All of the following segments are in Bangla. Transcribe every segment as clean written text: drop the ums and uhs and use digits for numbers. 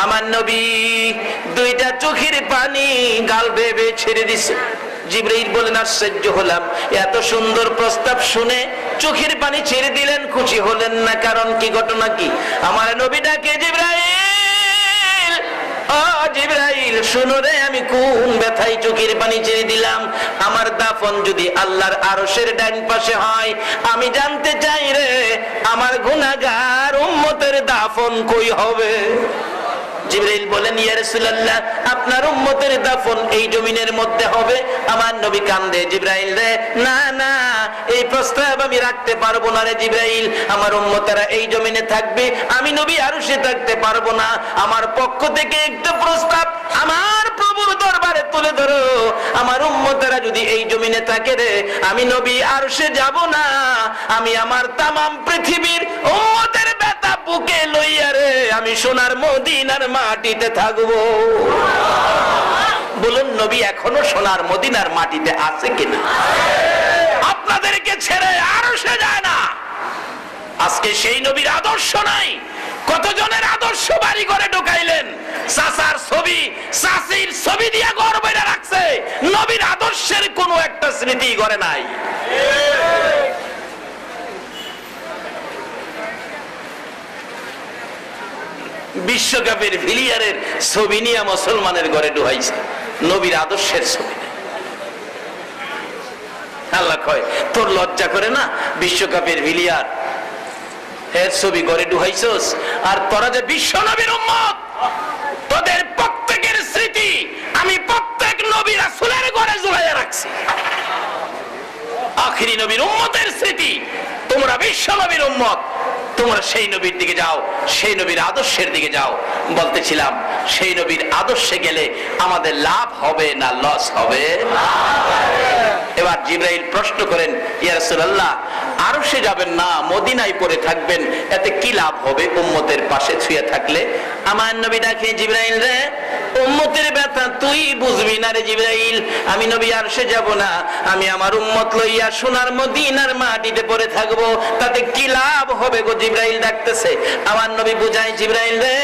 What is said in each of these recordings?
আমার নবী দুইটা চোখের পানি গাল বেয়ে ছেড়ে দিছে। জিবরাইল বলেন আশ্চর্য হলাম, এত সুন্দর প্রস্তাব শুনে চোখের পানি ছেড়ে দিলেন, খুশি হলেন না? কারণ কি, ঘটনা কি? আমার নবী ডাকে, জিবরাইল, ও জিবরাইল শুনো রে, আমি কোন ব্যথায় চোখের পানি ছেড়ে দিলাম? আমার দাফন যদি আল্লাহর আরশের ডান পাশে হয়, আমি জানতে চাই রে আমার গুনাহগার উম্মতের দাফন কই হবে? জিবরাইল বলেন, ইয়া রাসূলুল্লাহ, আপনার উম্মতের দাফন এই জমিনের মধ্যে হবে। আমার নবী কান্দে, জিবরাইল রে, না না, এই প্রস্তাব আমি রাখতে পারবো না রে জিবরাইল, আমার উম্মতেরা এই জমিনে থাকবে, আমি নবী আরশে থাকতে পারবো না। আমার পক্ষ থেকে একটা প্রস্তাব আমার প্রভুর দরবারে তুলে ধরো, আমার উম্মতেরা যদি এই জমিনে থাকে রে, আমি নবী আরশে যাব না, আমি আমার তামাম পৃথিবীর উম্মতের ব্যথা বুকে লইয়া রে আমি সোনার মদিনার মাটিতে থাকবো। বলুন, নবী এখনো সোনার মদিনার মাটিতে আছে কিনা? আপনাদেরকে ছেড়ে আরশে যায় না। আজকে সেই নবীর আদর্শ নাই। কতজনের আদর্শ বাড়ি করে ঢুকাইলেন, চাচার ছবি, চাচির ছবি দিয়ে ঘর বাইরে রাখছে, নবীর আদর্শের কোনো একটা স্মৃতি ঘরে নাই। বিশ্বকাপের ভিলিয়ারের ছবি নিয়ে মুসলমানের ঘরে ঢুকাইছে, নবীর আদর্শের ছবি। আল্লাহ কয়, তোর লজ্জা করে না বিশ্বকাপের ভিলিয়ার এর ছবি ঘরে ঢুকাইছস? আর তোরা যে বিশ্ব নবীর উম্মত, তোদের প্রত্যেকের স্মৃতি আমি প্রত্যেক নবী রাসূলের ঘরে ঝুলাইয়া রাখছি। আখিরি নবীর উম্মতের স্মৃতি, তোমরা বিশ্ব নবীর উম্মত, তোমরা সেই নবীর দিকে যাও, সেই নবীর আদর্শের দিকে যাও। বলতেছিলাম, সেই নবীর আদর্শে গেলে আমাদের লাভ হবে না লস হবে? এবার জিবরাইল প্রশ্ন করেন, ইয়া রাসূলুল্লাহ, আরশে যাবেন না, মদিনায় পড়ে থাকবেন, এতে কি লাভ হবে উম্মতের পাশে শুয়ে থাকলে? আমার নবী ডাকে, জিবরাইল রে, উম্মতের ব্যথা তুই বুঝবি না রে জিবরাইল, আমি নবী আরশে যাব না, আমি আমার উম্মত লইয়া সোনার মদিনার মাটিতে পড়ে থাকবো, তাতে কি লাভ হবে গো? জিবরাইল ডাকতেছে। আমার নবী বুঝায়, জিবরাইল রে,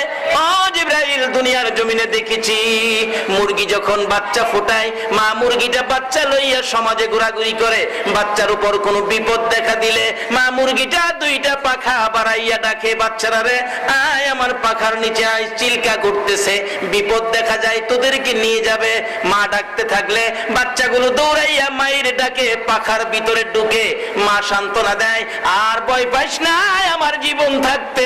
ও জিবরাইল, দুনিয়ার জমিনে দেখেছি মুরগি যখন বাচ্চা ফোটায়, মা মুরগিটা বাচ্চা লইয়া সমাজে ঘোরাঘুরি করে, বাচ্চার উপর কোনো বিপদ দেখা দিলে মা মুরগিটা দুইটা পাখা বাড়াইয়া ডাকে, বাচ্চারা রে আয় আমার পাখার নিচে আয়, চিল্কা করতেছে, বিপদ দেখা যায় তোদেরকে নিয়ে যাবে। মা ডাকতে থাকলে বাচ্চাগুলো দৌড়াইয়া মায়ের ডাকে পাখার ভিতরে ঢুকে মা সান্ত্বনা দেয়, আর ভয় পাইস না, আমার জীবন থাকতে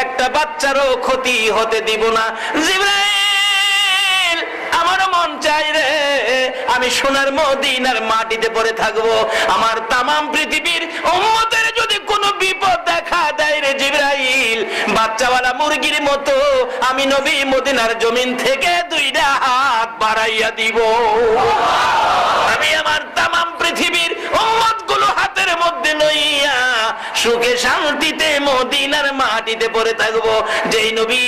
একটা বাচ্চারও ক্ষতি হতে দিব না। জিবরাইল, আমারও মন চাই রে আমি সোনার মদিনার মাটিতে পড়ে থাকবো, আমার তামাম পৃথিবীর উম্মতের যদি কোনো বিপদ দেখা দেয় রে জিবরাইল, বাচ্চাওয়ালা মুরগির মতো আমি নবী মদিনার জমিন থেকে দুইটা হাত বাড়াইয়া দিব, আমি আমার তামাম পৃথিবীর উম্মতগুলো হাতের মধ্যে লইয়া সুখে শান্তিতে মদিনার মাটিতে পড়ে থাকবো। যেই নবী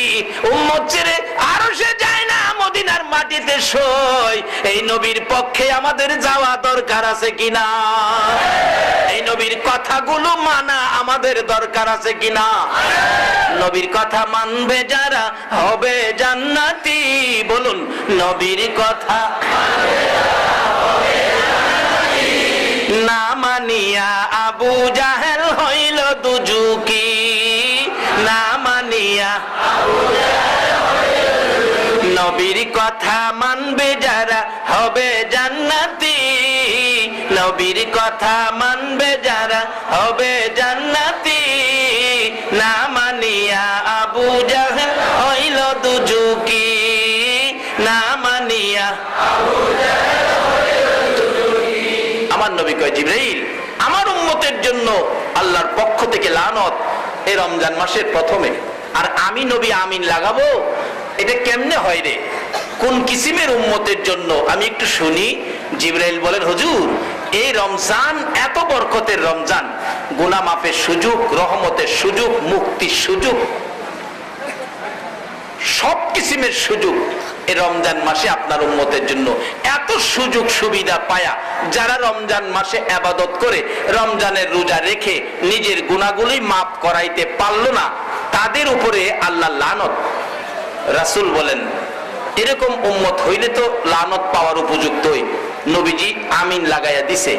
উম্মত ছেড়ে আরশে যায় না, মদিনার মাটিতে সই, এই নবীর পক্ষে আমাদের যাওয়া দরকার আছে কিনা? এই নবীর কথাগুলো মানা আমাদের দরকার আছে কিনা? নবীর কথা মানবে যারা হবে জান্নাতি। বলুন, নবীর কথা না মানিয়া আবু জাহেল হইল দুজুকি, না মানিয়া নবীর কথা মানবে যারা হবে জান্নাতি, নবীর কথা মানবে যারা হবে জান্নাতি, না মানিয়া আবু জাহেল হইল দুজুকি, না মানিয়া আবু জাহেল হইল দুজুকি। আমার নবী কয়, জিবরাইল, আমার উম্মতের জন্য আল্লাহর পক্ষ থেকে লানত এই রমজান মাসের প্রথমে, আর আমি নবী আমিন লাগাবো, এটা কেমনে হয় রে? কোন কিসিমের উম্মতের জন্য আমি একটু শুনি। জিবরাইল বলেন, হুজুর, এই রমজান এত বরকতের রমজান, গুনাহ মাফের সুযোগ, রহমতের সুযোগ, মুক্তির সুযোগ, সব কিসিমের সুযোগ এই রমজান মাসে আপনার উম্মতের জন্য। এত সুযোগ সুবিধা পায়া যারা রমজান মাসে ইবাদত করে, রমজানের রোজা রেখে নিজের গুনাহগুলি মাফ করাইতে পারলো না, তাদের উপরে আল্লাহ লানত। রাসূল বলেন এরকম উম্মত হইলে তো লানত পাওয়ার উপযুক্তই। নবীজি আমিন লাগাইয়া দিছে,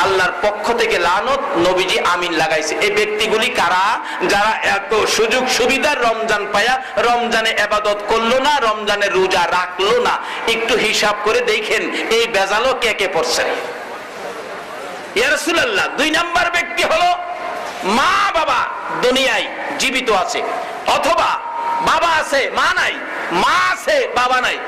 আল্লাহর পক্ষ থেকে লানত, নবীজি আমিন লাগাইছে। এই ব্যক্তিগুলি কারা? যারা এত সুযোগ সুবিধার রমজান পায়া রমজানে ইবাদত করলো না, রমজানে রোজা রাখলো না। একটু হিসাব করে দেখেন এই বেজালও কে কে পড়ছেন। ইয়া রাসূলুল্লাহ, 2 নাম্বার ব্যক্তি হলো মা বাবা দুনিয়ায় জীবিত আছে, অথবা বাবা আছে মা নাই, মা আছে বাবা নাই,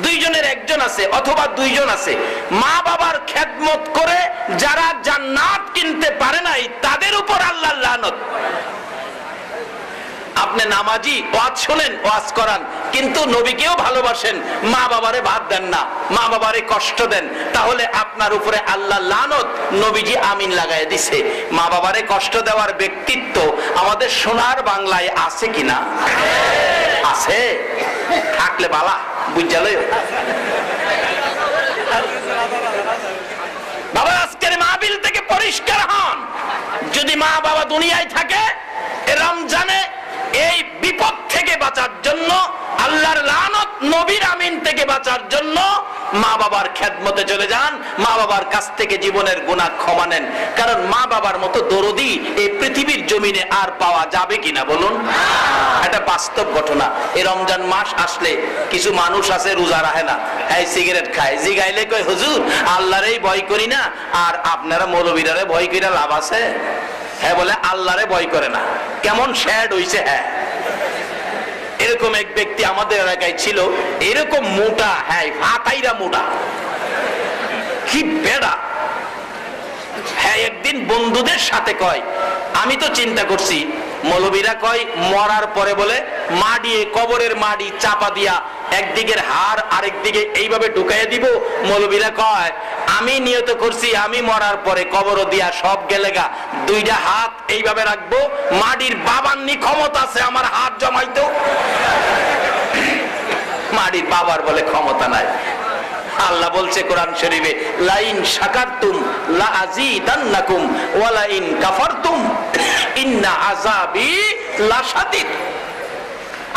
দুইজনের একজন আছে অথবা দুইজন আছে। মা বাবার খেদমত করে যারা জান্নাত কিনতে পারে নাই তাদের উপর আল্লাহর লানত। আপনি নামাজি, ওয়াজ শোনেন, ওয়াজ করান, কিন্তু নবীকেও ভালোবাসেন, মা বাবারে বাদ দেন না, মা বাবারে কষ্ট দেন, তাহলে আপনার উপরে আল্লাহ লানত। নবীজি আমিন লাগায় দিছে। মা বাবারে কষ্ট দেওয়ার ব্যক্তিত্ব আমাদের সোনার বাংলায় আছে কিনা? আছে, থাকলে বালা বুঝাল। বাবা আজকের মাহফিল থেকে পরিষ্কার হন, যদি মা বাবা দুনিয়ায় থাকে রমজানে এই বিপদ থেকে বাঁচার জন্য, আল্লাহর লানত, নবীর আমিন থেকে বাঁচার জন্য মা বাবার খেদমতে চলে যান, মা বাবার কাছ থেকে জীবনের গুনাহ ক্ষমা নেন। কারণ মা বাবার মতো দরদি এই পৃথিবীর জমিনে আর পাওয়া যাবে কিনা বলুন? এটা বাস্তব ঘটনা। এই রমজান মাস আসলে কিছু মানুষ আছে রোজা রাখে না, এই সিগারেট খায়, জিগাইলে কয় হুজুর আল্লাহরেই ভয় করি না, আর আপনারা মৌলবীরারে ভয় কইরা লাভ আছে? হ্যাঁ বলে আল্লাহরে ভয় করে না। কেমন শ্যাড হইছে। হ্যাঁ, এরকম এক ব্যক্তি আমাদের এলাকায় ছিল, এরকম মোটা, হ্যাঁ হাতাইরা মোটা, কি বেড়া। হ্যাঁ, একদিন বন্ধুদের সাথে কয় আমি তো চিন্তা করছি, মৌলবীরা কয় মরার পরে বলে মাটি, কবরের মাটি চাপা দিয়া একদিকের হাড় আরেকদিকে এইভাবে ঢুকাইয়া দিব। মৌলবীরা কয় আমি নিয়ত করছি আমি মরার পরে কবর দিয়া সব গেলেগা, 2টা হাত এইভাবে রাখবো, মাটির বাবার নি ক্ষমতা আছে আমার হাত জমাইতো। মাটির বাবার বলে ক্ষমতা নাই। আল্লাহ বলছে কোরআন শরীফে, লাইন শাকারতুম লা আযীদান্নাকুম ওয়া লাইন কাফারতুম ইন্না আযাবি লাশাদীদ।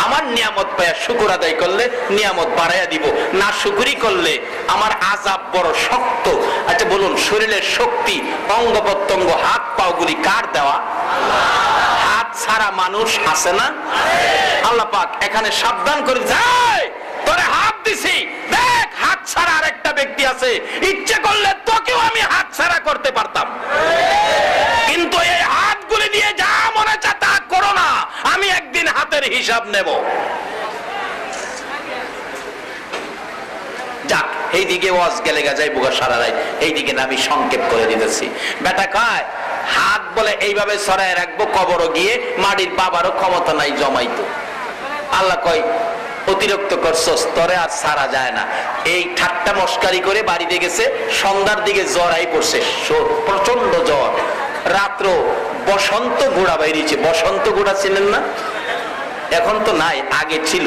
আমার নিয়ামত পায়া শুকর আদায় করলে নিয়ামত বাড়াইয়া দিব, না শুকরি করলে আমার আযাব বড় শক্ত। আচ্ছা বলুন, শরীরের শক্তি, অঙ্গ প্রত্যঙ্গ, হাত পাও গুলি কার দেওয়া? হাত ছাড়া মানুষ আছে না? আল্লাহ পাক এখানে সাবধান করে যায়, তোরে হাত দিছি, দেখ হাত ছাড়া আরেকটা ব্যক্তি আছে, ইচ্ছে করলে তোকেও আমি হাত ছাড়া করতে পারতাম, কিন্তু এই হাতগুলি দিয়ে যা মনে চায় তা করো না, আমি একদিন হাতের হিসাব নেব। যাক, এইদিকে ওয়াজ গেলে যাই বুগা সারা রাত, এইদিকে না আমি সংক্ষেপ করে দিতেছি। বেটা কয় হাত বলে এইভাবে ছড়ায় রাখবো, কবরও গিয়ে মাটির বাবারও ক্ষমতা নাই জমাইতো। আল্লাহ কয় অতিরিক্ত করছস, তোরে আর ছাড়া যায় না। এই ঠাট্টা মস্কারি করে বাড়িতে গেছে, সন্ধ্যার দিকে জ্বর আই পড়ছে, প্রচন্ড জ্বর। রাত্র বসন্ত ঘোড়া বাইরেছে। বসন্ত ঘোড়া ছিলেন না? এখন তো নাই, আগে ছিল।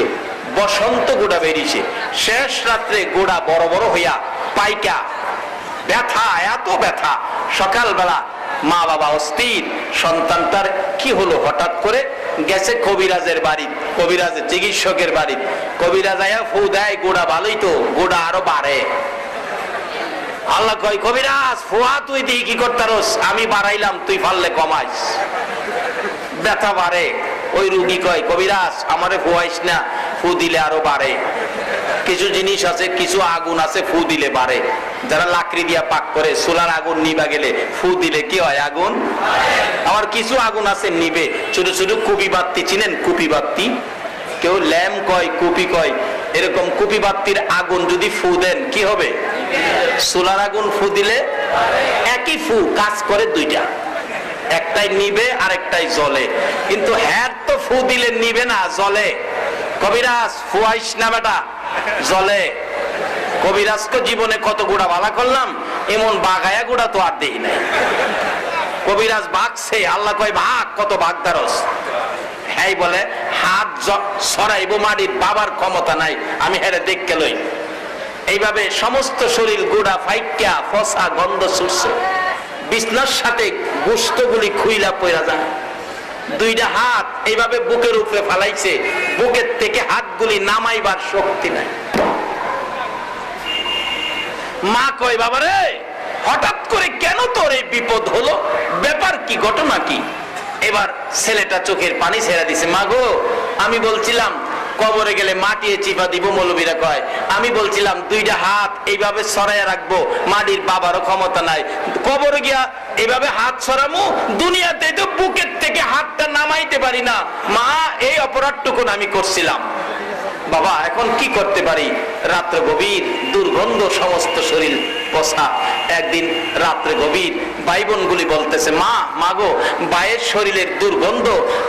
বসন্ত গোড়া বেরিয়েছে। শেষ রাত্রে গোড়া বড় বড় হইয়া পাইকা, ব্যথা, এত ব্যথা। সকালবেলা মা বাবা অস্থির, সন্তানটার কি হলো হঠাৎ করে গেছে কবিরাজের বাড়ি, কবিরাজের চিকিৎসকের বাড়ি। কবিরাজ আয়া ফু দেয়, গোড়া ভালোই তো, গোড়া আরো বাড়ে। আল্লাহ কয় কবিরাজ ফুয়া তুই দিয়ে কি করতারস? আমি বাড়াইলাম, তুই পারলে কমাইস, ব্যথা বাড়ে। ওই রুগী কয় কবিরাজ আমারে ফুয়াইস না, ফু দিলে আরো বাড়ে। কিছু জিনিস আছে, কিছু আগুন আছে ফু দিলে বাড়ে। যারা লাকড়ি দিয়া পাক করে, সোলার আগুন নিবা গেলে ফু দিলে কি হয়? আগুন। আমার কিছু আগুন আছে নিবে। ছোট ছোট কুপি বাত্তি চিনেন? কুপি বাত্তি, কেউ ল্যাম্প কয়, কুপি কয়। এরকম কুপি বাত্তির আগুন যদি ফু দেন কি হবে? সোলার আগুন ফু দিলে একই ফু কাজ করে দুইটা, একটাই নিবে আর একটাই জ্বলে। কিন্তু হ্যাঁ তো ফু দিলে নিবে না, জ্বলে। কবিরাজ ফুয়াইস না বেটা, জ্বলে। কবিরাজকে জীবনে কত গুড়া ভালা করলাম, এমন বাগায়া গুড়া তো আর দেই নাই। কবিরাজ ভাগছে, আল্লাহ কয় ভাগ, কত ভাগ দারস? হ্যাঁ বলে হাত সরাইবো, মাটির বাবার ক্ষমতা নাই, আমি হেরে দেখকে লই। এইভাবে সমস্ত শরীর গুড়া ফাইকা ফসা গন্ধ ছুটছে, বিছনার সাথে গোশতগুলি খুইলা পড়া যায়। দুইটা হাত এইভাবে বুকের উপরে ফালাইছে, বুকের থেকে হাতগুলি নামাইবার শক্তি নাই। মা কয়, বাবা রে হঠাৎ করে কেন তোর এই বিপদ হলো, ব্যাপার কি, ঘটনা কি? এবার ছেলেটা চোখের পানি ছেড়ে দিছে। মা গো, আমি বলছিলাম কবরে গেলে মাটিয়ে চিপা দিব, মৌলবীরা কয়। আমি বলছিলাম দুইটা হাত এইভাবে ছড়াইয়া রাখবো, মাটির বাবারও ক্ষমতা নাই, কবরে গিয়া এইভাবে হাত ছড়ামু, দুনিয়াতে তো বুকের থেকে হাতটা নামাইতে পারি না। মা, এই অপরাধটুকু আমি করছিলাম। বাবা এখন কি করতে পারি? রাত্রে গভীর, দুর্গন্ধ, সমস্ত শরীর পচা। একদিন রাত্রে গভীর ভাই বোন গুলি বলতেছে, মা, মাগো, ভাইয়ের শরীরের দুর্গন্ধ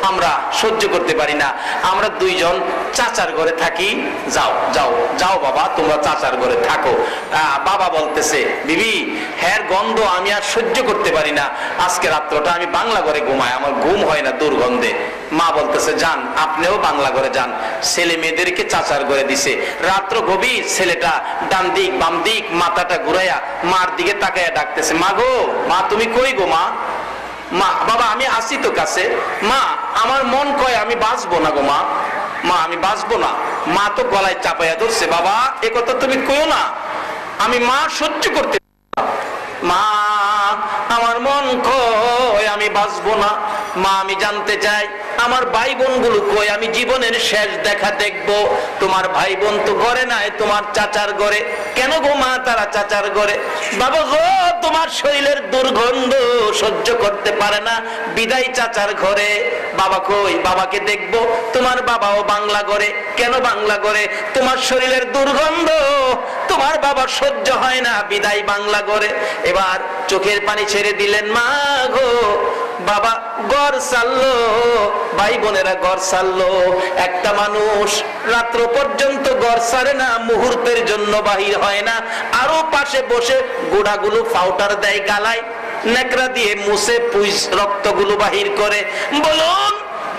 আমরা সহ্য করতে পারি না, আমরা দুইজন চাচার ঘরে থাকি, যাও যাও যাও বাবা, তোমরা চাচার ঘরে থাকো। বাবা বলতেছে, বিবি, হ্যাঁ গন্ধ আমি আর সহ্য করতে পারি না, আজকে রাত্রটা আমি বাংলা ঘরে ঘুমাই, আমার ঘুম হয় না দুর্গন্ধে। মা বলতেছে, যান, আপনিও বাংলা ঘরে যান। ছেলে মেয়েদেরকে চাচার ঘরে দিছে। রাত্র গভীর, ছেলেটা ডান দিক বাম দিক মাথাটা ঘুরাইয়া মার দিকে তাকাইয়া ডাকতেছে, মা গো, মা তুমি কই গো মা? মা, বাবা আমি আসি তো কাছে। মা, আমার মন কয় আমি বাঁচবো না গো মা, মা আমি বাঁচবো না। মা তো গলায় চাপাইয়া ধরছে, বাবা এ কথা তুমি কইও না, আমি মা সহ্য করতে, মা আমার মন কয় আমি বাঁচবো না। মা আমি জানতে চাই আমার ভাই বোন গুলো কই, আমি জীবনের শেষ দেখা দেখবো। তোমার ভাই বোন তো ঘরে নাই, তোমার চাচার ঘরে। কেন গো মা তারা চাচার ঘরে? বাবা গো, তোমার শরীরের দুর্গন্ধ সহ্য করতে পারে না, বিদায় চাচার ঘরে। বাবা কই? বাবাকে দেখবো। তোমার বাবাও বাংলা ঘরে। কেন বাংলা ঘরে? তোমার শরীরের দুর্গন্ধ তোমার বাবা সহ্য হয় না, বিদায় বাংলা ঘরে। এবার চোখের পানি ছেড়ে দিলেন। মা গো, বাবা ঘর ছাড়লো, ভাই বোনেরা ঘর ছাড়লো। একটা মানুষ রাত্র পর্যন্ত ঘর ছাড়ে না, মুহূর্তের জন্য বাহির হয় না, আরো পাশে বসে গোড়াগুলো পাউডার দেয় গালায়, নেকড়া দিয়ে মুছে পুইস রক্তগুলো বাহির করে। বলুন,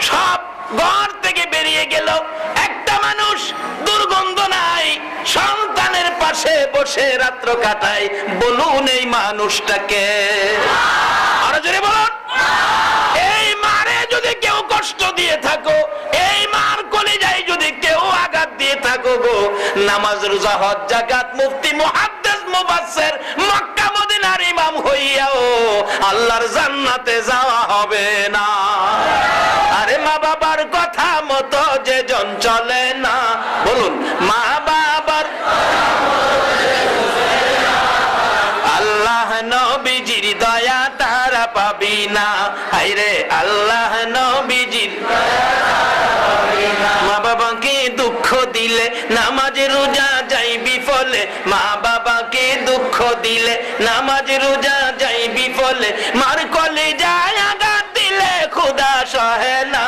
সব ঘর থেকে বেরিয়ে গেল, একটা মানুষ দুর্গন্ধ নাই, সন্তানের পাশে বসে রাত্র কাটায়। বলুন এই মানুষটাকে? আরো জোরে বলুন। এই মারে যদি কেউ কষ্ট দিয়ে থাকো, এই মার কলিজায় যদি কেউ আঘাত দিয়ে থাকো গো, নামাজ রোজা হজ যাকাত মুফতি মুহাদ্দিস মুফাসসির মক্কা মদিনার ইমাম হইয়াও আল্লাহর জান্নাতে যাওয়া হবে না। আরে মা বাবার কথা মতো যে জন চলে না, বলুন মা বাবার, আল্লাহ নবীজির দয়া তারা পাবি না। হায়রে আল্লাহ নবীজির, মা বাবাকে দুঃখ দিলে নামাজ রোজা যাইবি ফলে, মা বাবাকে দুঃখ দিলে নামাজ রোজা যাইবি ফলে, মার কলিজায় আঘাত দিলে খোদা সহে না,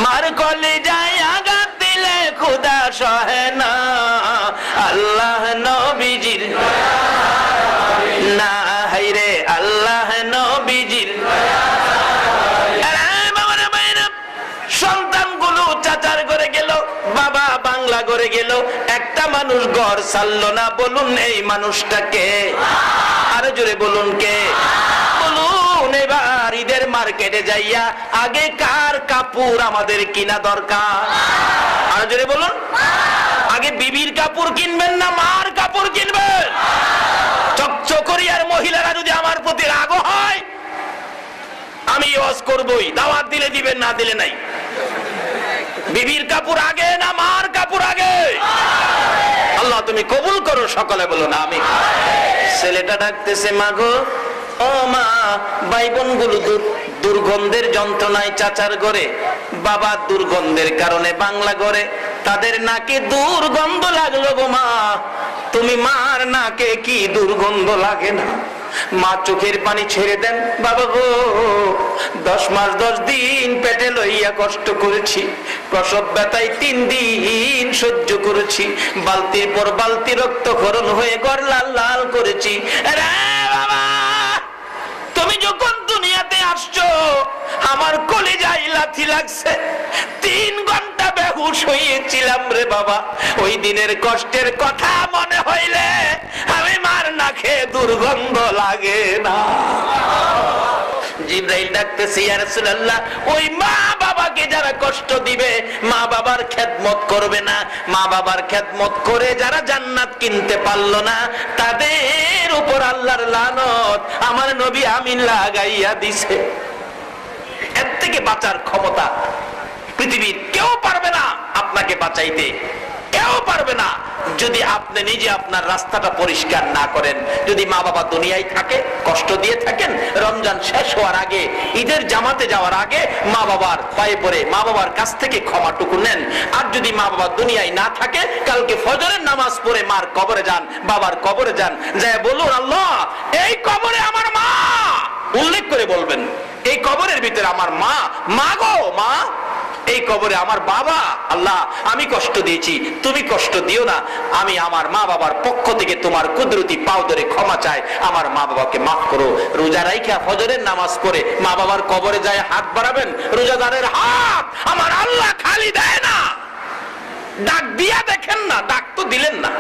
মার কলিজায় আঘাত দিলে খোদা সহে না। আল্লাহ নবীজির না, হায়রে আল্লাহ নবীজির। সন্তানগুলো চাচার ঘরে গেল, বাবা বাংলা ঘরে গেল, একটা মানুষ ঘর ছাড়লো না। বলুন এই মানুষটাকে? আরো জোরে বলুন কে? বলুন। এবার ঈদের মার্কেটে যাইয়া আগে কার কাপড় আমাদের কিনা দরকার? আরো জোরে বলুন। আগে বিবির কাপড় কিনবেন না মার কাপড় কিনবেন? চকচকরিয়ার মহিলারা যদি আমার প্রতি রাগ হয়, আমি ওয়াজ করবই, দাওয়াত দিলে দিবেন, না দিলে নাই। বিবির কাপড় আগে না মার কাপড় আগে? আল্লাহ তুমি কবুল করো, সকলে বলো না আমি। ছেলেটা ডাকতেছে, মা গো, ও মা, ভাই বোন গুলো দুর্গন্ধের যন্ত্রণায় চাচার ঘরে, বাবা দুর্গন্ধের কারণে বাংলা ঘরে, তাদের নাকে দুর্গন্ধ লাগলো গো মা, তুমি মার নাকে কি দুর্গন্ধ লাগে না? মা চোখের পানি ছেড়ে দেন। বাবা গো, 10 মাস 10 দিন পেটে লইয়া কষ্ট করেছি, প্রসব ব্যথায় 3 দিন সহ্য করেছি, বালতির পর বালতি রক্তক্ষরণ হয়ে ঘর লাল লাল করেছি। বাবা, তুমি যখন দুনিয়াতে আসছো আমার কলিজায় লাথি লাগছে, 3 ঘন্টা বেহুশ হয়েছিলাম রে বাবা। ওই দিনের কষ্টের কথা মনে হইলে আমি মার নাকে দুর্গন্ধ লাগে না। জিবরাইল ডাকতেছে, ইয়া রাসূলুল্লাহ, ওই মা বাবাকে যারা কষ্ট দিবে, মা বাবার খেদমত করবে না, মা বাবার খেদমত করে যারা জান্নাত কিনতে পারলো না, তাদের উপর আল্লাহর লানত আমার নবী আমিন লাগাইয়া দিছে। এর থেকে বাঁচার ক্ষমতা পৃথিবীর কেউ পারবে না আপনাকে বাঁচাইতে, কেউ পারবে না। যদি আপনি নিজে আপনার রাস্তাটা পরিষ্কার না করেন, যদি মা বাবা দুনিয়ায় থাকে, কষ্ট দিয়ে থাকেন, রমজান শেষ হওয়ার আগে, ঈদের জামাতে যাওয়ার আগে মা বাবার পায়ে পড়ে মা বাবার কাছ থেকে ক্ষমাটুকু নেন। আর যদি মা বাবা দুনিয়ায় না থাকে, কালকে ফজরের নামাজ পড়ে মার কবরে যান, বাবার কবরে যান, যায় বলুন, আল্লাহ এই কবরে আমার মা, উল্লেখ করে বলবেন, এই কবরের ভিতরে আমার মা, মা গো মা, এই কবরে আমার বাবা, আল্লাহ আমি কষ্ট দিয়েছি, তুমি কষ্ট দিও না, আমি আমার মা বাবার পক্ষ থেকে তোমার কুদরতি পাও ধরে ক্ষমা চাই, আমার মা বাবাকে মাফ করো। রোজা রাইখা ফজরের নামাজ পড়ে মা বাবার কবরে যায় হাত বাড়াবেন, রোজাদারের হাত আমার আল্লাহ খালি দেয় না, ডাক দিয়া দেখেন না, ডাক তো দিলেন না।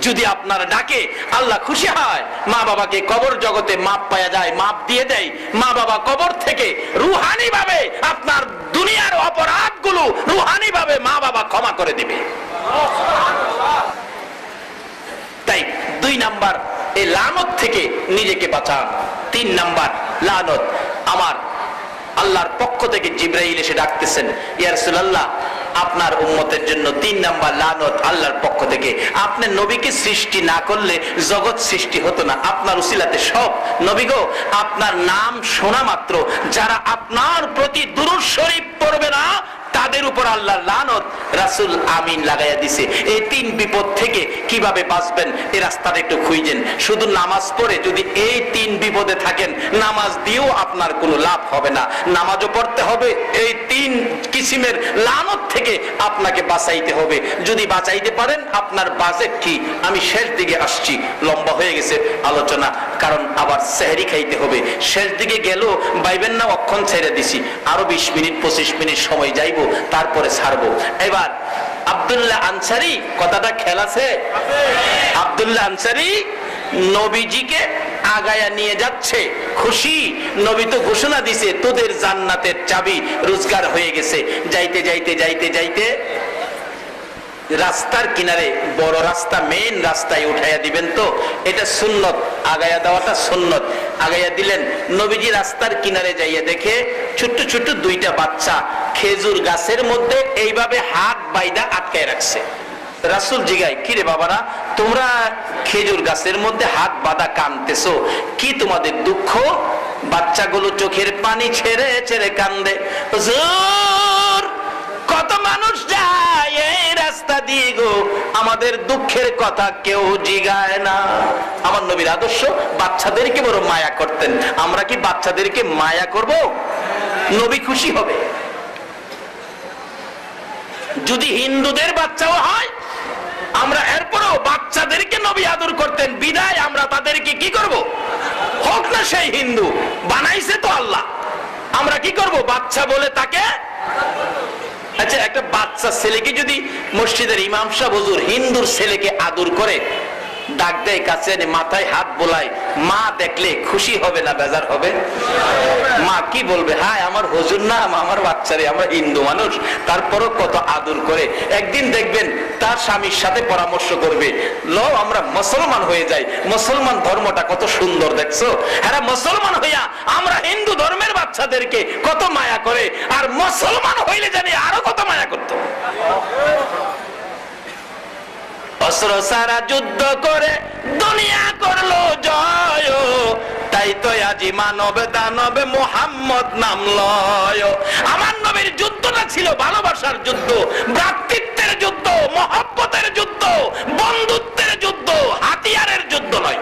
যদি আপনার ডাকে আল্লাহ খুশি হয়, মা বাবাকে কবর জগতে মাপ পাওয়া যায়, মাপ দিয়ে দেয়, মা বাবা কবর থেকে রুহানি ভাবে আপনার দুনিয়ার অপরাধগুলো রুহানি ভাবে মা বাবা ক্ষমা করে দিবে। তাই 2 নাম্বার এই লানত থেকে নিজেকে বাঁচান। 3 নাম্বার লানত, আমার আল্লাহর পক্ষ থেকে জিবরাইল এসে ডাকতেছেন, ইয়া রাসূলুল্লাহ আপনার উম্মতের জন্য 3 নাম্বার লানত আল্লাহর পক্ষ থেকে। আপনি নবীকে সৃষ্টি না করলে জগৎ সৃষ্টি হতো না, আপনার উসিলাতে সব। নবী গো, আপনার নাম শোনা মাত্র যারা আপনার প্রতি দুরূদ শরীফ পড়বে না, তাদের উপর আল্লাহর লানত রাসূল আমিন লাগাইয়া দিছে। এই 3 বিপদ থেকে কিভাবে বাঁচবেন, এই রাস্তাটা একটু খুঁজেন। শুধু নামাজ পড়ে যদি এই 3 বিপদে থাকেন, নামাজ দিয়েও আপনার কোনো লাভ হবে না। নামাজও পড়তে হবে, এই 3 কিসিমের লানত থেকে আপনাকে বাঁচাইতে হবে। যদি বাঁচাইতে পারেন, আপনার বাজেট কি? আমি শেষ দিকে আসছি, লম্বা হয়ে গেছে আলোচনা, কারণ আবার সেহরি খাইতে হবে। শেষ দিকে গেল বাইবেন না অক্ষণ ছেড়ে দিছি, আরো 20 মিনিট 25 মিনিট সময় যাইব, তারপরে ছাড়বো। এবার আব্দুল্লাহ আনসারী, কথাটা খেয়াল আছে? আব্দুল্লাহ আনসারী নবীজিকে আগায়া নিয়ে যাচ্ছে, খুশি। নবী তো ঘোষণা দিছে, তোদের জান্নাতের চাবি রোজগার হয়ে গেছে। যাইতে যাইতে যাইতে যাইতে রাস্তার কিনারে, বড় রাস্তা, মেইন রাস্তায় উঠাইয়া দিবেন, তো এটা সুন্নত, আগায়া দেওয়াটা সুন্নত। আগাইয়া দিলেন, নবীজি রাস্তার কিনারে যাইয়া দেখে ছোট্ট ছোট্ট 2টা বাচ্চা খেজুর গাছের মধ্যে এইভাবে হাত বাইদা আটকায় রাখছে। রাসূল জিগায়, কি রে বাবারা, তোমরা খেজুর গাছের মধ্যে হাত বাঁধা কাঁদতেছো, কি তোমাদের দুঃখ? বাচ্চাগুলো চোখের পানি ছেড়ে ছেড়ে কান্দে। হুজুর, কত মানুষ যায় এই রাস্তা দিয়ে গো, আমাদের দুঃখের কথা কেউ জিগায় না। আমার নবীর আদর্শ, বাচ্চাদেরকে বড় মায়া করতেন। আমরা কি বাচ্চাদেরকে মায়া করব? নবী খুশি হবে। যদি হিন্দুদের বাচ্চাও হয়, আমরা এরপরও বাচ্চাদেরকে নবী আদর করতেন, বিদায় আমরা তাদেরকে কি করব? হোক না সেই হিন্দু, বানাইছে তো আল্লাহ, আমরা কি করব? বাচ্চা বলে তাকে। আচ্ছা, একটা বাচ্চা ছেলেকে যদি মসজিদের ইমাম সাহেব হুজুর হিন্দুর ছেলেকে আদর করে, ডাক দেয় কাছে এনে মাথায় হাত বোলায়, মা দেখলে খুশি হবে না বেজার হবে? মা কি বলবে? হায় আমার হুজুর না, আমার বাচ্চারে, আমরা হিন্দু মানুষ, তারপরও কত আদর করে। একদিন দেখবেন তার স্বামীর সাথে পরামর্শ করবে, লো আমরা মুসলমান হয়ে যাই, মুসলমান ধর্মটা কত সুন্দর, দেখছো? হ্যাঁ, মুসলমান হইয়া আমরা হিন্দু ধর্মের বাচ্চাদেরকে কত মায়া করে, আর মুসলমান হইলে জানি আরো কত মায়া করতো। অস্ত্র সারা যুদ্ধ করে দুনিয়া করলো জয়, তাই তো আজি মানব দানব মুহাম্মদ নাম লয়। আমার নবীর যুদ্ধটা ছিল ভালোবাসার যুদ্ধ, ভ্রাতৃত্বের যুদ্ধ, মহব্বতের যুদ্ধ, বন্ধুত্বের যুদ্ধ, হাতিয়ারের যুদ্ধ নয়।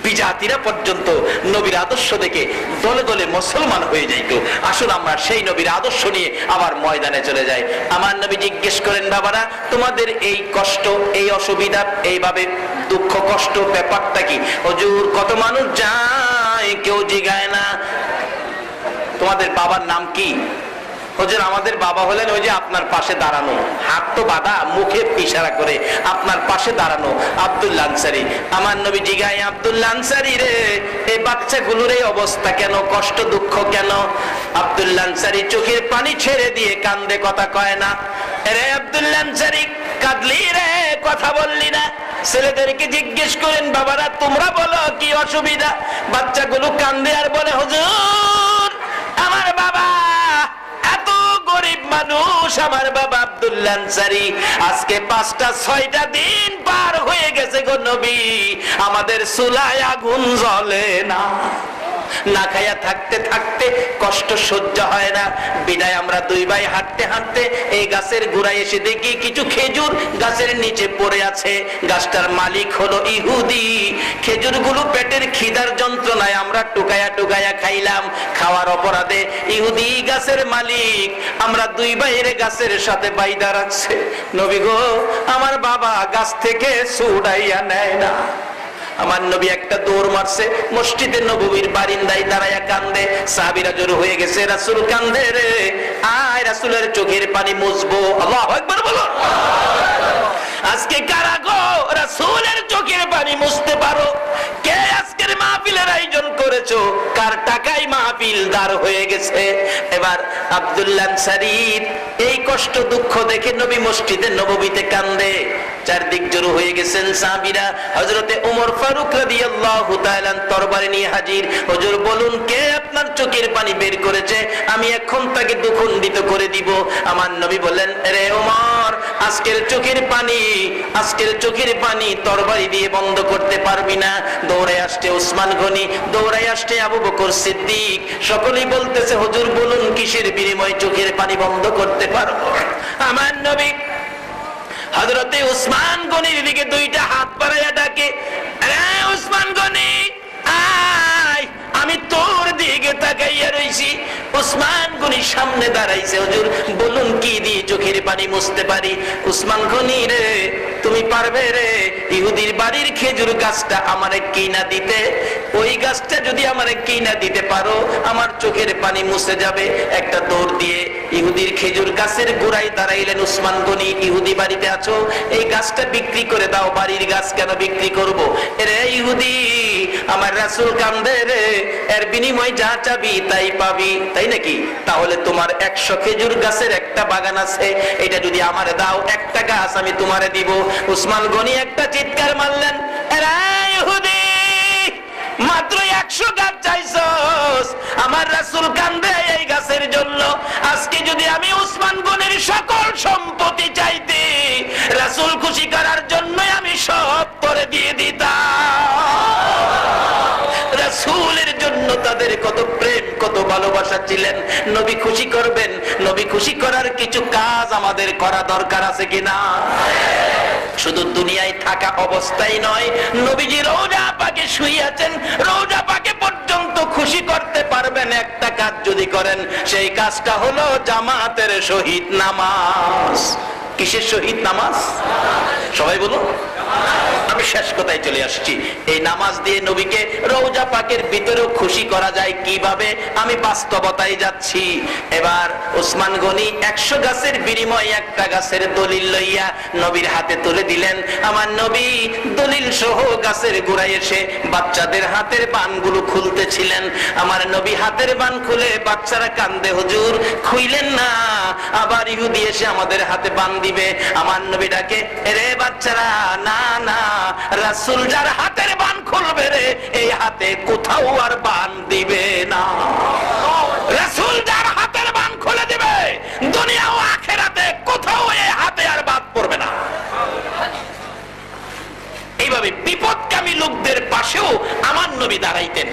বিজাতিরা পর্যন্ত নবীর আদর্শ দেখে দলে দলে মুসলমান হয়ে যাইত। আসুন আমরা সেই নবীর আদর্শ নিয়ে আবার ময়দানে চলে যাই। আমার নবী জিজ্ঞেস করেন, বাবারা তোমাদের এই কষ্ট, এই অসুবিধা, এইভাবে দুঃখ কষ্ট ব্যাপারটা কি? হুজুর কত মানুষ যায়, কেউ জিগায় না। তোমাদের বাবার নাম কি? হুজুর আমাদের বাবা হলেন ওই যে আপনার পাশে দাঁড়ানো, হাত তো বাঁধা, মুখে ইশারা করে আপনার পাশে দাঁড়ানো আব্দুল্লাহ আনসারী। আমার নবী জিগায়, আব্দুল্লাহ আনসারী রে, এই বাচ্চাগুলোর এই অবস্থা কেন, কষ্ট দুঃখ কেন? আব্দুল্লাহ আনসারী চোখের পানি ছেড়ে দিয়ে কান্দে, কথা কয় না। রে আব্দুল্লাহ আনসারী, কাঁদলি রে, কথা বললি না? ছেলেদেরকে জিজ্ঞেস করেন, বাবারা তোমরা বলো কি অসুবিধা? বাচ্চাগুলো কান্দে আর বলে, হুজুর আমার বাবা এত গরিব মানুষ, আমার বাবা আব্দুল্লাহ আনসারী আজকে 5টা 6টা দিন পার হয়ে গেছে গো নবী, আমাদের চুলায় আগুন জ্বলে না, না খাইয়া থাকতে থাকতে কষ্ট সহ্য হয় না। বিদায় আমরা 2 ভাই হাঁটতে হাঁটতে এই গাছের গোড়ায় এসে দেখি কিছু খেজুর গাছের নিচে পড়ে আছে। গাছটার মালিক হলো ইহুদি। খেজুরগুলো পেটের খিদার যন্ত্রণায় আমরা টুকায়া টুকায়া খাইলাম। খাওয়ার অপরাধে ইহুদি গাছের মালিক আমরা 2 ভাইয়ের গাছের সাথে বাইদা রাখছে। নবী গো, আমার বাবা গাছ থেকে ছুড়াইয়া নেয় না। আমার নবী একটা দৌড় মারছে, মসজিদে নববীর বারিন্দায় দাঁড়ায়া কান্দে। সাহাবীরা জড়ো হয়ে গেছে, রাসূল কান্দে রে, আয় রাসূলের চোখের পানি মুছবো। আল্লাহু আকবার বলো। আজকে কারা গো রাসূলের চোখের পানি মুছতে পারো? কে আজকের মাহফিলের আয়োজন করেছো? কার টাকায় মাহফিল দাঁড় হয়ে গেছে? এবার আব্দুল্লাহ আনসারীর এই কষ্ট দুঃখ দেখে নবী মসজিদে নববীতে কান্দে। চারদিক জড়ো হয়ে গেছেন সাহাবীরা। হযরতে ওমর ফারুক রাদিয়াল্লাহু তাআলা তরবারি নিয়ে হাজির। হুজুর বলুন, কে আপনার চোখের পানি বের করেছে? আমি এখন তাকে দ্বিখণ্ডিত করে দিব। আমার নবী বললেন, রে ওমর, আজকের চোখের পানি তরবারি দিয়ে বন্ধ করতে পারবি না। দৌড়ে আসছে ওসমান গনি, দৌড়ে আসছে আবু বকর সিদ্দিক। সকলেই বলতেছে, হুজুর বলুন কিসের বিনিময়ে চোখের পানি বন্ধ করতে পারবো? আমার নবী হযরতে উসমান গনির দিকে 2টা হাত বাড়াইয়া ডাকে, আরে উসমান গনি আয়, আমি তোর দিকে তাকাইয়া রইছি। উসমান গনি সামনে দাঁড়াইছে। হুজুর বলুন কি দিয়ে চোখের পানি মুছতে পারি? উসমান গনি রে, তুমি পারবে রে ইহুদির বাড়ির খেজুর গাছটা আমারে কিনা দিতে? ওই গাছটা যদি আমারে কিনা দিতে পারো, আমার চোখের পানি মুছে যাবে। একটা দৌড় দিয়ে ইহুদির খেজুর গাছের গোড়ায় দাঁড়াইলেন উসমান গনি। ইহুদি বাড়িতে আছো, এই গাছটা বিক্রি করে দাও। বাড়ির গাছ কেন বিক্রি করব? রে ইহুদি, আমার রাসূল কান্দে রে, এর বিনিময়ে যা চাবি তাই পাবি, তাই নাকি? তাহলে তোমার 100 খেজুর গাছের একটা বাগান আছে, এটা যদি আমারে দাও, একটা গাছ আমি তোমারে দিব। উসমান গনি একটা চিৎকার মারলেন, রে ইহুদি, মাত্র 100 গাছ চাইছস? আমার রাসূল কান্দে এই গাছের জন্য। আজকে যদি আমি উসমান গনির সকল সম্পত্তি চাইতে, রাসূল খুশি করার জন্য আমি সব করে দিয়ে দিতাম। রাসূলের জন্য তাদের কত প্রেম, কত ভালোবাসা ছিলেন। নবী খুশি করবেন, নবী খুশি করার কিছু কাজ আমাদের করা দরকার আছে কিনা? শুধু দুনিয়ায় থাকা অবস্থায় নয়, নবীজি রওজা পাকে শুয়ে আছেন, রওজা পাকে পর্যন্ত খুশি করতে পারবেন একটা কাজ যদি করেন। সেই কাজটা হলো জামাতের শহীদ নামাজ। কিসের শহীদ নামাজ? সবাই বলুন। আমি শেষ কথায় চলে আসছি। এই নামাজ দিয়ে নবীকে রওজা পাকের ভিতরেও খুশি করা যায় কিভাবে, আমি বাস্তবতায় যাচ্ছি। এবার ওসমান গনি 100 গাছের বিনিময়ে একটা গাছের দলিল লইয়া নবীর হাতে তুলে দিলেন। আমার নবী দলিল সহ গাছের গোড়ায় এসে বাচ্চাদের হাতের বানগুলো খুলতেছিলেন। আমার নবী হাতের বান খুলে, বাচ্চারা কান্দে, হুজুর খুইলেন না, আবার ইহুদি এসে আমাদের হাতে বান দিবে। আমার নবী ডাকে, রে বাচ্চারা, না না, রাসূল যার হাতের বান খুলবে রে, এই হাতে কোথাও আর বান দিবে না। রাসূল যার হাতের বান খুলে দিবে, দুনিয়া ও আখিরাতে কোথাও এই হাতে আর বাদ পড়বে না। এইভাবে বিপদকামী লোকদের পাশেও আমার নবী দাঁড়াইতেন।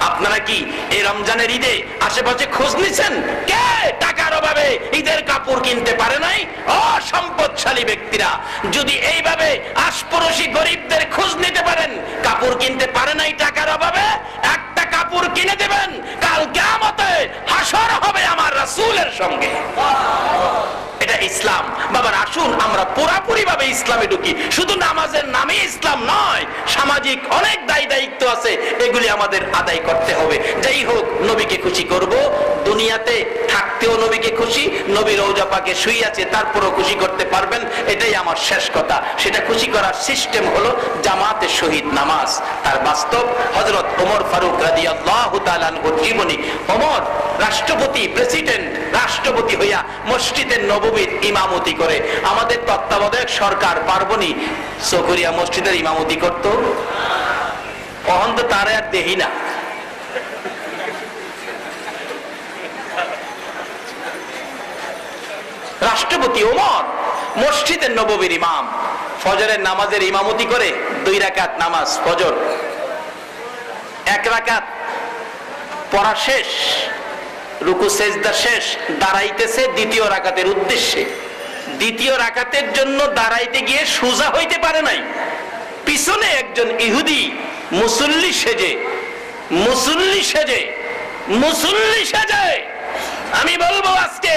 আপনারা কি এই রমজানের ঈদে আশেপাশে খোঁজ নিছেন? কে টাকার অভাবে ঈদের কাপড় কিনতে পারে নাই? অসম্পদশালী ব্যক্তিরা যদি এইভাবে আশপাশি গরিবদের খোঁজ নিতে পারেন, কাপড় কিনতে পারে নাই টাকার অভাবে, একটা কাপড় কিনে দেবেন, কাল কিয়ামতে হাসর হবে আমার রাসূলের সঙ্গে। এটা ইসলাম। বাবার আসুন আমরা পুরাপুরি ভাবে ইসলামে ঢুকি। শুধু নামাজের নামে ইসলাম নয়, সামাজিক অনেক দায় দায়িত্ব আছে, এগুলি আমাদের আদায় করতে হবে। যাই হোক, নবীকে খুশি করব, দুনিয়াতে থাকতেও নবীকে খুশি, নবী রওজা পাকে শুয়ে আছে তারপরও খুশি করতে পারবেন, এটাই আমার শেষ কথা। সেটা খুশি করার সিস্টেম হলো জামাতে শহীদ নামাজ। তার বাস্তব হযরত ওমর ফারুক রাদিয়াল্লাহু তাআলা আনহুর জীবনী। ওমর রাষ্ট্রপতি, প্রেসিডেন্ট, রাষ্ট্রপতি হইয়া মসজিদে নববীর ইমামতি করে। আমাদের তত্ত্বাবধায়ক সরকার পারবনি চকরিয়া মসজিদের ইমামতি করত, অহন তো তার আর দেহি না। রাষ্ট্রপতি ওমর মসজিদের নববীর ইমাম, ফজরের নামাজের ইমামতি করে। 2 রাকাত নামাজ ফজর, 1 রাকাত পড়া শেষ, রুকু সেজদা শেষ, দাঁড়াইতেছে দ্বিতীয় রাকাতের উদ্দেশ্যে। দ্বিতীয় রাকাতের জন্য দাঁড়াইতে গিয়ে সোজা হইতে পারে নাই। পিছনে একজন ইহুদি মুসল্লি সেজে আমি বলবো আজকে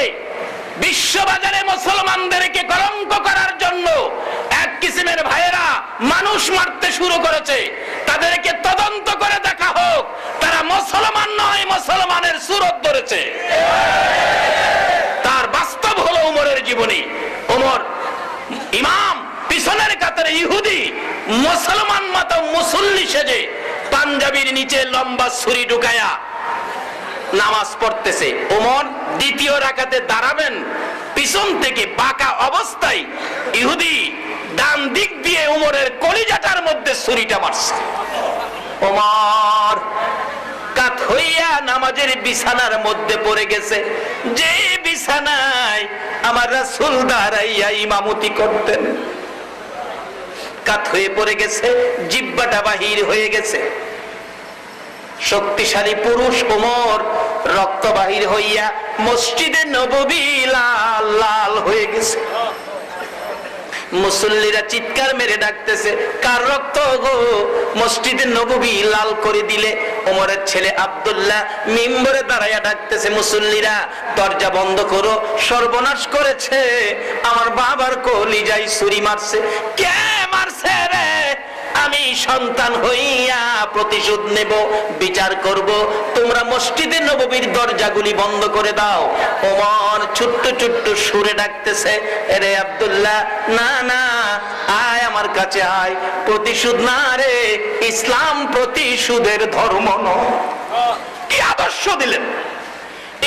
বিশ্ববাজারে মুসলমানদেরকে কলঙ্ক করার জন্য এক কিসিমের ভাইয়েরা মানুষ মারতে শুরু করেছে। তাদেরকে তদন্ত করে দেখা হোক তারা মুসলমান নয়, মুসলমানের সুরত ধরেছে। তার বাস্তব হলো ওমরের জীবনী। ওমর ইমাম, পিছনের কাতারে ইহুদি মুসলমান মতো মুসল্লি সেজে পাঞ্জাবির নিচে লম্বা ছুরি ঢুকায়া নামাজ পড়তেছে। ওমর দ্বিতীয় রাকাতে দাঁড়াবেন, পিছন থেকে বাঁকা অবস্থায় ইহুদি ডান দিক দিয়ে ওমরের কলিজাটার মধ্যে ছুরিটা মারছে। ওমর কাত হইয়া নামাজের বিছানার মধ্যে পড়ে গেছে, যে বিছানায় আমার রাসূল দাঁড়াইয়া ইমামতি করতেন। কাত হয়ে পড়ে গেছে, জিহ্বাটা বাহির হয়ে গেছে। শক্তিশালী পুরুষ ওমর রক্ত বাহির হইয়া মসজিদে নববী লাল লাল হয়ে গেছে। মুসল্লিরা চিৎকার মেরে ডাকতেছে, কার রক্ত গো? মসজিদে নববী লাল করে দিলে। ওমরের ছেলে আব্দুল্লাহ মিম্বরে দাঁড়াইয়া ডাকতেছে, মুসল্লিরা দরজা বন্ধ করো, সর্বনাশ করেছে, আমার বাবার কলিজায় ছুরি মারছে। কে মারছে রে? আমি সন্তান হইয়া প্রতিশোধ নেব, বিচার করব, তোমরা মসজিদে নববীর দরজাগুলি বন্ধ করে দাও। ওমর ছোট্ট ছোট্ট সুরে ডাকতেছে, রে আব্দুল্লাহ, না না, আয় আমার কাছে আয়। প্রতিশোধ না রে, ইসলাম প্রতিশোধের ধর্ম নয়। কি আদর্শ দিলেন!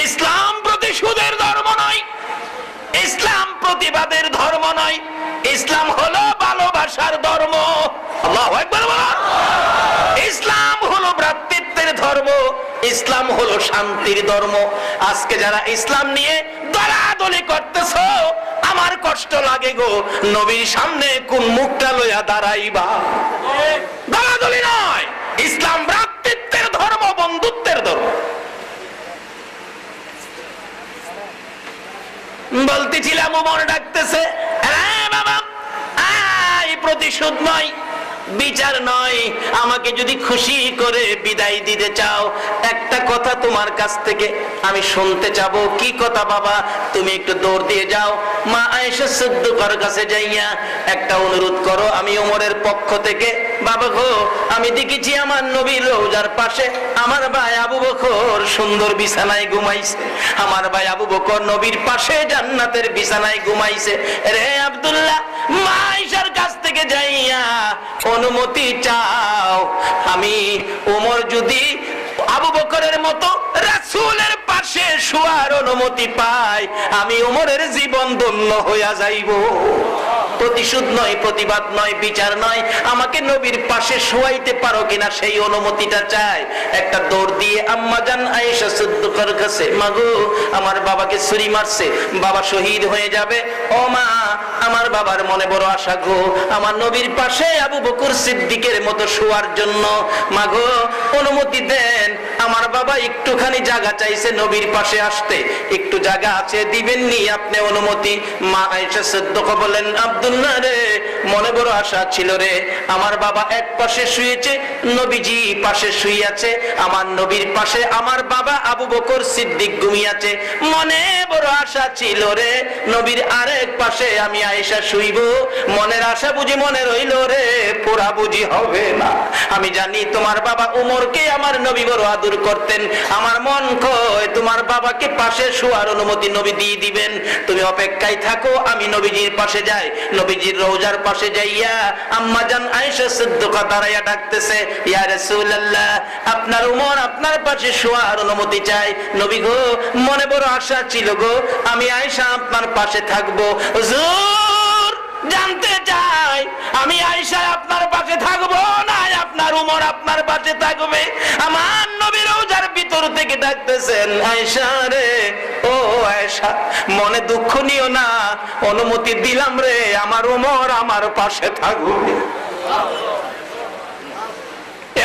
ইসলাম প্রতিশোধের ধর্ম নয়, ইসলাম প্রতিবাদের ধর্ম নয়, ইসলাম হলো ভালোবাসার ধর্ম। আল্লাহু আকবার বলো। ইসলাম হলো ভ্রাতৃত্বের ধর্ম, ইসলাম হলো শান্তির ধর্ম। আজকে যারা ইসলাম নিয়ে দলাদলি করতেছো, আমার কষ্ট লাগে গো। নবীর সামনে কোন মুখটা লইয়া দাঁড়াইবা? দলাদলি নয়, ইসলাম ভ্রাতৃত্বের ধর্ম, বন্ধুত্বের ধর্ম। বলতেছিলাম ওমর ডাকতেছে, বাবা আয়, প্রতিশোধ নয়, বিচার নয়, আমাকে যদি খুশি করে বিদায় দিতে চাও, একটা কথা তোমার কাছ থেকে আমি শুনতে চাবো। কি কথা বাবা? তুমি একটু দৌড় দিয়ে যাও, মা আয়েশা সিদ্দিকার কাছে যাইয়া একটা অনুরোধ করো আমি ওমরের পক্ষ থেকে। বাবা গো, আমি দেখেছি আমার নবীর রওজার পাশে আমার ভাই আবু বকর সুন্দর বিছানায় ঘুমাইছে, আমার ভাই আবু বকর নবীর পাশে জান্নাতের বিছানায় ঘুমাইছে। রে আব্দুল্লাহ, মা আয়েশার কাছ থেকে যাইয়া অনুমতি চাও, আমি ওমর যদি আবু বকরের মতো রাসূলের পাশে শোয়ার অনুমতি পাই, আমি ওমরের জীবন ধন্য হইয়া যাইব। প্রতিশোধ নয়, প্রতিবাদ নয়, বিচার নয়, আমাকে নবীর পাশে শোয়াইতে পারো কিনা সেই অনুমতিটা চাই। একটা দৌড় দিয়ে আম্মা জান আয়েশা সিদ্দিকার কাছে, মাগো আমার বাবাকে ছুরি মারছে, বাবা শহীদ হয়ে যাবে। ও মা, আমার বাবার মনে বড় আশা গো, আমার নবীর পাশে আবু বকর সিদ্দিকের মতো শোয়ার জন্য। মাগো অনুমতি দেন, আমার বাবা একটুখানি জায়গা চাইছে নবীর পাশে আসতে, একটু জায়গা আছে, দিবেন নি আপনি অনুমতি? মা আয়েশা সিদ্দিকা বলেন, আব্দুল্লাহ রে, মনে বড় আশা ছিল রে, আমার বাবা এক পাশে শুয়েছে, নবীজি পাশে শুয়ে আছে, আমার নবীর পাশে আমার বাবা আবু বকর সিদ্দিক ঘুমিয়েছে, মনে বড় আশা ছিল রে, নবীর আরেক পাশে আমি আয়েশা শুইব। মনের আশা বুঝি মনে রইল রে, পুরা বুঝি হবে না। আমি জানি তোমার বাবা উমরকে আমার নবী বড় আদর করতেন। আমার মন কয় তোমার বাবাকে পাশে শোয়ার অনুমতি নবী দিয়ে দিবেন, তুমি অপেক্ষায় থাকো, আমি নবীজির পাশে যাই। নবীজির রওজার পাশে যাইয়া আম্মা জান আয়েশা সিদ্দিকা দাঁড়াইয়া ডাকতেছে, ইয়া রাসূলুল্লাহ, আপনার উমর আপনার পাশে শোয়ার অনুমতি চাই। নবী গো, মনে বড় আশা ছিল গো, আমি আয়েশা আপনার পাশে থাকবো। হুজুর জানতে চাই, আমি আয়েশা আপনার পাশে থাকবো না আপনার উমর আপনার পাশে থাকবে? আমার নবী রওজার ভিতর থেকে ডাকতেছেন, আয়েশা রে, ও আয়েশা, মনে দুঃখ নিও না, অনুমতি দিলাম রে, আমার উমর আমার পাশে থাকবে।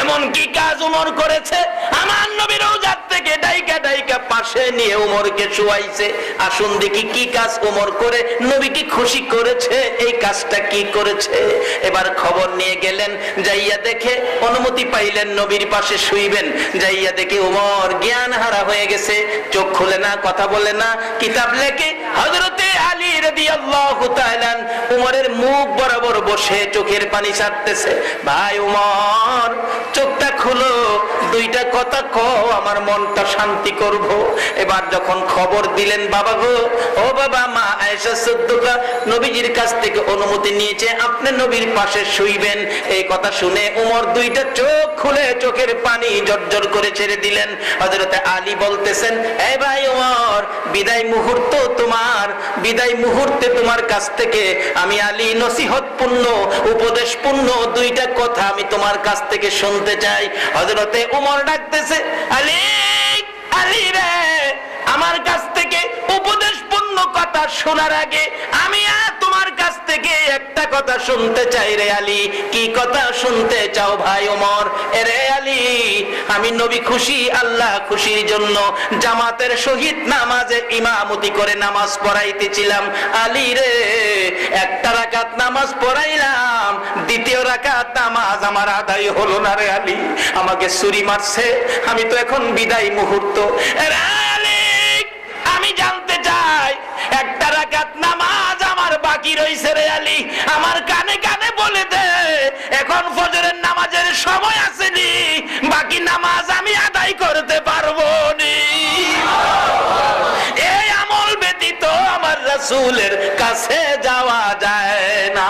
এমন কি কাজ উমর করেছে? আমার নবী রওজার থেকে ডাইকা ডাইকা পাশে নিয়ে উমরকে শুয়াইছে। আসুন দেখি কি কাজ উমর করে নবীকে খুশি করেছে, এই কাজটা কি করেছে। এবার খবর নিয়ে গেলেন, যাইয়া দেখে অনুমতি পাইলেন নবীর পাশে শুইবেন। যাইয়া দেখে উমর জ্ঞান হারা হয়ে গেছে, চোখ খুলে না, কথা বলে না, কিতাব লেখে হযরতে আলী রাদিয়াল্লাহু তাআলা উমরের মুখ বরাবর বসে চোখের পানি ছাড়তেছে। ভাই উমর, চোখটা খুলো, দুইটা কথা কও, আমার মনটা শান্তি করব। এবার যখন খবর দিলেন, বাবা গো, ও বাবা, মা আয়েশা সিদ্দিকা নবীজির কাছ থেকে অনুমতি নিয়েছে, আপনি নবীর পাশে শুইবেন। এই কথা শুনে উমর দুইটা চোখ খুলে চোখের পানি জর্জর করে ছেড়ে দিলেন। হযরতে আলী বলতেছেন, এই ভাই উমর, বিদায় মুহূর্ত তোমার, বিদায় মুহূর্তে তোমার কাছ থেকে আমি আলী নসিহতপূর্ণ, উপদেশপূর্ণ দুইটা কথা আমি তোমার কাছ থেকে শুনতে চাই। হযরতে উমর ডাকতেছে, আলী, আলী রে, আমার কাছ থেকে উপদেশপূর্ণ কথা শোনার আগে আমি তোমার কাছ থেকে একটা কথা শুনতে চাই রে আলী। কি কথা শুনতে চাও ভাই ওমর? এরে আলী, আমি নবী খুশি, আল্লাহ খুশির জন্য জামাতের সহিত নামাজে ইমামতি করে নামাজ পড়াইতেছিলাম। আলী রে, একটা রাকাত নামাজ পড়াইলাম, দ্বিতীয় রাকাত নামাজ আমার আদায় হলো না রে আলী, আমাকে ছুরি মারছে, আমি তো এখন বিদায় মুহূর্ত। আমি জানতে চাই, একটা রাকাত নামাজ আমার বাকি রয়েছে রে আলী, আমার কানে কানে বলে দে, এখন ফজরের নামাজের সময় আসেনি, বাকি নামাজ আমি আদায় করতে পারবো নি। এই আমল ব্যতীত আমার রাসূলের কাছে যাওয়া যায় না।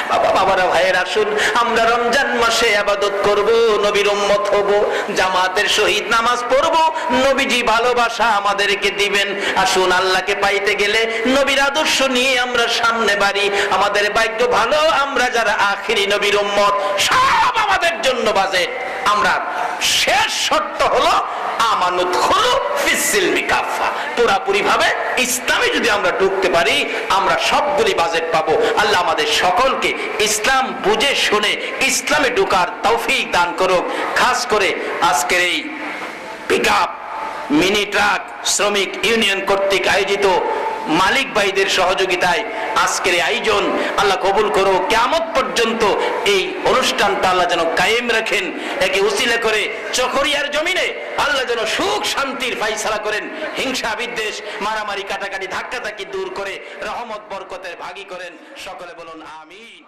বাবা, বাবারা, ভাইয়ের, আসুন আমরা রমজান মাসে ইবাদত করব, নবীর উম্মত হব, জামাতের সহিত নামাজ পড়ব, নবীজি ভালোবাসা আমাদেরকে দিবেন। আসুন আল্লাহকে পাইতে গেলে নবীর আদর্শ নিয়ে আমরা সামনে বাড়ি। আমাদের ভাগ্য ভালো, আমরা যারা আখিরি নবীর উম্মত, সব আমাদের জন্য বাজে। আমরা শেষ শর্ত হলো আমানত হলো ফিসিলমি কাফা, পুরাপুরি ভাবে ইসলামে যদি আমরা ঢুকতে পারি, আমরা সবগুলি বাজেট পাবো। আল্লাহ আমাদের সকলকে ইসলাম বুঝে শুনে ইসলামে ঢোকার তৌফিক দান করুক। খাস করে আজকের এই পিকআপ মিনি ট্রাক শ্রমিক ইউনিয়ন কর্তৃক আয়োজিত মালিক ভাইদের সহযোগিতায় আজকের আয়োজন আল্লাহ কবুল করো। কিয়ামত পর্যন্ত এই অনুষ্ঠানটা আল্লাহ যেন কায়েম রাখেন। একে উসিলা করে চকরিয়ার জমিনে আল্লাহ যেন সুখ শান্তির ফায়সালা করেন, হিংসা বিদ্বেষ মারামারি কাটাকাটি ধাক্কাধাক্কি দূর করে রহমত বরকতের ভাগী করেন। সকলে বলুন আমিন।